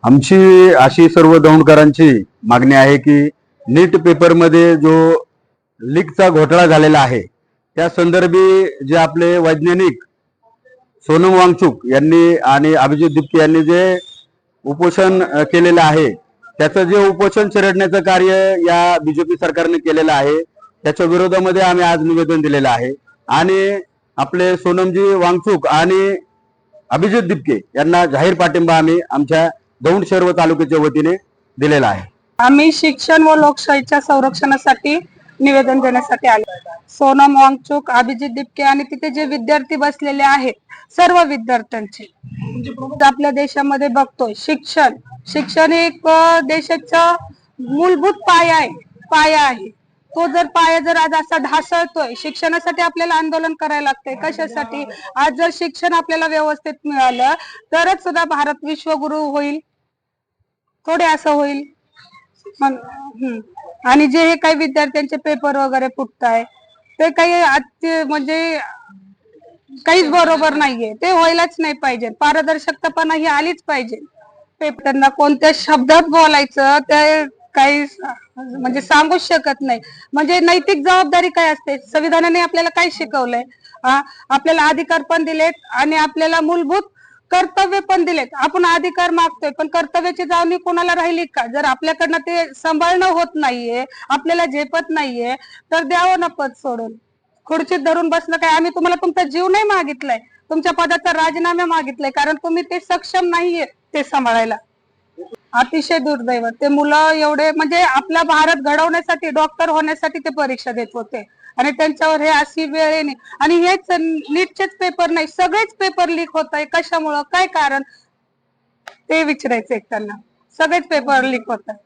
आमची अशी सर्व दौंडकरांची मागणी आहे की नीट पेपरमध्ये जो लीकचा घोटाळा झालेला आहे त्या संदर्भी जे आपले वैज्ञानिक सोनम वांगचुक यांनी आणि अभिजित दिपके यांनी जे उपोषण केलेलं आहे त्याचं जे उपोषण चिरडण्याचं कार्य या बीजेपी सरकारने केलेलं आहे त्याच्या विरोधामध्ये आम्ही आज निवेदन दिलेलं आहे आणि आपले सोनमजी वांगचुक आणि अभिजित दिपके यांना जाहीर पाठिंबा आम्ही आमच्या दौंड शहर व तालुक्याच्या वतीने दिलेला आहे। आम्ही शिक्षण व लोकशाहीच्या संरक्षणासाठी निवेदन देण्यासाठी आले। सोनम वांगचुक, अभिजित दिपके आणि तिथे जे विद्यार्थी बसलेले आहेत सर्व विद्यार्थ्यांचे आपल्या देशामध्ये बघतोय शिक्षण एक देशाचा मूलभूत पाया आहे। तो जर पाया जर आज असा ढासळतोय, शिक्षणासाठी आपल्याला आंदोलन करायला लागतंय। कशासाठी? आज जर शिक्षण आपल्याला व्यवस्थित मिळालं तरच सुद्धा भारत विश्वगुरु होईल, थोडे असं होईल। आणि जे हे काही विद्यार्थ्यांचे पेपर वगैरे फुटताय ते काही म्हणजे काहीच बरोबर नाहीये, ते व्हायलाच नाही पाहिजे। पारदर्शकता पण ही आलीच पाहिजे। त्यांना कोणत्या शब्दात बोलायचं ते काही म्हणजे सांगूच शकत नाही। म्हणजे नैतिक जबाबदारी काय असते? संविधानाने आपल्याला काय शिकवलंय? आपल्याला अधिकार पण दिलेत आणि आपल्याला मूलभूत कर्तव्य पण दिलेत। आपण अधिकार मागतोय पण कर्तव्याची जाणीव कोणाला राहिली का? जर आपल्याकडनं ते सांभाळणं होत नाहीये, आपल्याला झेपत नाहीये तर द्यावं ना पद सोडून। खुर्चीत धरून बसलं काय? आम्ही तुम्हाला तुमचा जीव नाही मागितलाय, तुमच्या पदाचा राजीनामा मागितलाय, कारण तुम्ही ते सक्षम नाहीये ते सांभाळायला। अतिशय दुर्दैव, ते मुलं एवढे म्हणजे आपला भारत घडवण्यासाठी, डॉक्टर होण्यासाठी ते परीक्षा देत होते आणि त्यांच्यावर हे अशी वेळ येणे। आणि हेच नीटचेच पेपर नाही, सगळेच पेपर लीक होत आहे। कशामुळं? काय कारण ते विचारायचं एक त्यांना। सगळेच पेपर लीक होत आहे।